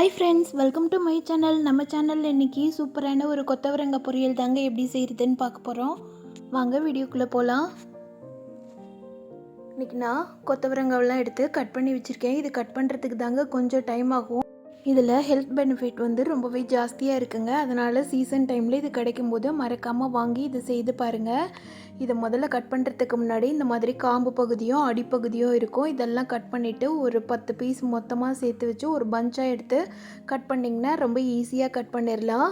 Hi friends, welcome to my channel. நம்ம சேனலில் இன்றைக்கி சூப்பரான ஒரு கொத்தவரங்காய் பொரியல் தாங்க எப்படி செய்கிறதுன்னு பார்க்க போகிறோம். வாங்க வீடியோக்குள்ளே போகலாம். இன்றைக்கி நான் கொத்தவரங்காவெல்லாம் எடுத்து கட் பண்ணி வச்சுருக்கேன். இது கட் பண்ணுறதுக்கு தாங்க கொஞ்சம் டைம் ஆகும். இதில் ஹெல்த் பெனிஃபிட் ரொம்பவே ஜாஸ்தியாக இருக்குங்க. அதனால் சீசன் டைமில் இது கிடைக்கும் போது மறக்காமல் வாங்கி இது செய்து பாருங்கள். இதை முதல்ல கட் பண்ணுறதுக்கு முன்னாடி இந்த மாதிரி காம்பு பகுதியும் அடிப்பகுதியும் இருக்கும். இதெல்லாம் கட் பண்ணிவிட்டு ஒரு 10 பீஸ் மொத்தமாக சேர்த்து வச்சு ஒரு பஞ்சாக எடுத்து கட் பண்ணிங்கன்னா ரொம்ப ஈஸியாக கட் பண்ணிடலாம்.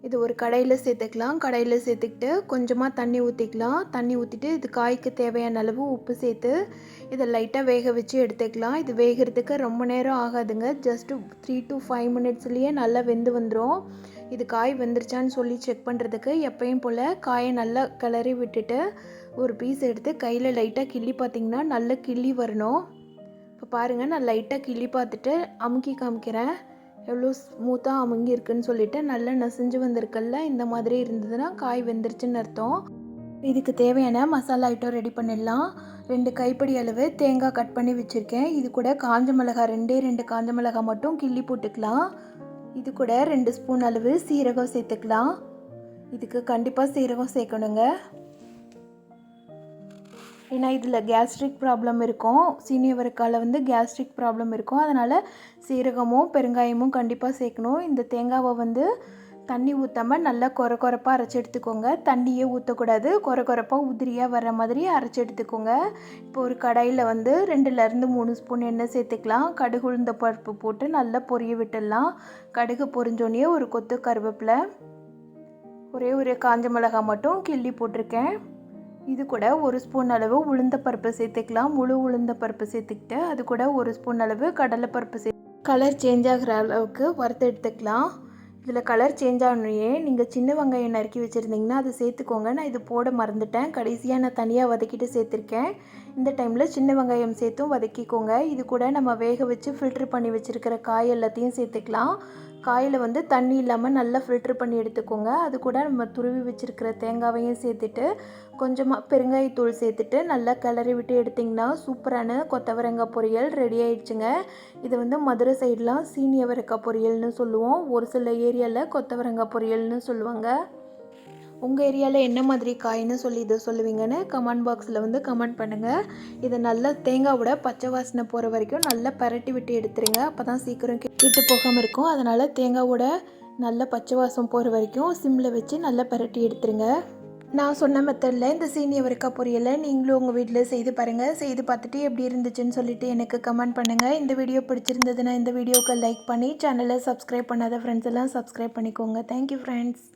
இது ஒரு கடாயில் சேர்த்துக்கலாம். கடாயில் சேர்த்துக்கிட்டு கொஞ்சமாக தண்ணி ஊற்றிக்கலாம். தண்ணி ஊற்றிட்டு இது காய்க்கு தேவையான அளவு உப்பு சேர்த்து இதை லைட்டாக வேக வச்சு எடுத்துக்கலாம். இது வேகிறதுக்கு ரொம்ப நேரம் ஆகாதுங்க. ஜஸ்ட்டு 3 to 5 மினிட்ஸ்லேயே நல்லா வெந்து வந்துடும். இது காய் வெந்துருச்சான்னு சொல்லி செக் பண்ணுறதுக்கு எப்பயும் போல் காயை நல்லா கிளறி விட்டுட்டு ஒரு பீஸ் எடுத்து கையில் லைட்டாக கிள்ளி பார்த்திங்கன்னா நல்லா கிள்ளி வரணும். இப்போ பாருங்கள், நான் லைட்டாக கிள்ளி பார்த்துட்டு அமுக்கி காமிக்கிறேன். எவ்வளோ ஸ்மூத்தாக அமுங்கி இருக்குன்னு சொல்லிட்டு நல்லா நசிஞ்சு வந்திருக்கல்ல. இந்த மாதிரி இருந்ததுன்னா காய் வெந்துருச்சுன்னு அர்த்தம். இதுக்கு தேவையான மசாலா ஐட்டம் ரெடி பண்ணிடலாம். 2 கைப்பிடி அளவு தேங்காய் கட் பண்ணி வச்சுருக்கேன். இது கூட காஞ்ச மிளகாய் 2 காஞ்ச மிளகாய் மட்டும் கிள்ளி போட்டுக்கலாம். இது கூட 2 ஸ்பூன் அளவு சீரகம் சேர்த்துக்கலாம். இதுக்கு கண்டிப்பாக சீரகம் சேர்க்கணுங்க. ஏன்னா இதில் கேஸ்ட்ரிக் ப்ராப்ளம் இருக்கும். சீனியவரைக்காயில் கேஸ்ட்ரிக் ப்ராப்ளம் இருக்கும். அதனால் சீரகமும் பெருங்காயமும் கண்டிப்பாக சேர்க்கணும். இந்த தேங்காவை தண்ணி ஊற்றாமல் நல்லா கொரப்பாக அரைச்சி எடுத்துக்கோங்க. தண்ணியே ஊற்றக்கூடாது. கொரப்பாக உதிரியாக வர்ற மாதிரி அரைச்சி எடுத்துக்கோங்க. இப்போ ஒரு கடாயில் 2லேருந்து 3 ஸ்பூன் எண்ணெய் சேர்த்துக்கலாம். கடுகு உளுந்த பருப்பு போட்டு நல்லா பொரிய விட்டுடலாம். கடுகு பொரிஞ்சோடனே ஒரு கொத்து கருவேப்பிலை, ஒரு காஞ்ச மிளகாய் மட்டும் கிள்ளி போட்டிருக்கேன். இது கூட 1 ஸ்பூன் அளவு உளுந்த பருப்பு சேர்த்துக்கலாம். முழு உளுந்த பருப்பு சேர்த்துக்கிட்டு அது கூட 1 ஸ்பூன் அளவு கடலைப்பருப்பு கலர் சேஞ்ச் ஆகிற அளவுக்கு வறுத்து எடுத்துக்கலாம். இதில் கலர் சேஞ்ச் ஆகணுயே நீங்கள் சின்ன வெங்காயம் நறுக்கி வச்சுருந்தீங்கன்னா அதை சேர்த்துக்கோங்க. நான் இது போட மறந்துட்டேன். கடைசியாக நான் தனியாக வதக்கிட்டு சேர்த்துருக்கேன். இந்த டைமில் சின்ன வெங்காயம் சேர்த்தும் வதக்கிக்கோங்க. இது கூட நம்ம வேக வச்சு ஃபில்ட்ரு பண்ணி வச்சுருக்கிற காய் எல்லாத்தையும் சேர்த்துக்கலாம். காயில் தண்ணி இல்லாமல் நல்லா ஃபில்ட்ரு பண்ணி எடுத்துக்கோங்க. அது கூட நம்ம துருவி வச்சுருக்கிற தேங்காவையும் சேர்த்துட்டு கொஞ்சமாக பெருங்காயத்தூள் சேர்த்துட்டு நல்லா கிளறி விட்டு எடுத்திங்கன்னா சூப்பரான கொத்தவரங்காய் பொரியல் ரெடி ஆயிடுச்சுங்க. இது மதுரை சைடெலாம் சீனி அவரைக்காய் பொரியல்னு சொல்லுவோம். ஒரு சில ஏரியாவில் கொத்தவரங்காய் பொரியல்னு சொல்லுவாங்க. உங்கள் ஏரியாவில் என்ன மாதிரி காய்னு சொல்லி இதை சொல்லுவீங்கன்னு கமெண்ட் பாக்ஸில் கமெண்ட் பண்ணுங்கள். இதை நல்லா தேங்காவோட பச்சை வாசனை போகிற வரைக்கும் நல்லா பரட்டி விட்டு எடுத்துருங்க. அப்போ தான் சீக்கிரம் கெட்டு போகாமல் இருக்கும். அதனால் தேங்காவோட நல்லா பச்சை வாசம் போகிற வரைக்கும் சிம்மில் வச்சு நல்லா பரட்டி எடுத்துருங்க. நான் சொன்ன மெத்தடில் இந்த சீனி அவரைக்காய் பொரியலை நீங்களும் உங்கள் வீட்டில் செய்து பாருங்கள். செய்து பார்த்துட்டு எப்படி இருந்துச்சுன்னு சொல்லிவிட்டு எனக்கு கமெண்ட் பண்ணுங்கள். இந்த வீடியோ பிடிச்சிருந்ததுன்னா இந்த வீடியோக்கு லைக் பண்ணி சேனலை சப்ஸ்கிரைப் பண்ணாத ஃப்ரெண்ட்ஸ் எல்லாம் சப்ஸ்கிரைப் பண்ணிக்கோங்க. Thank you friends.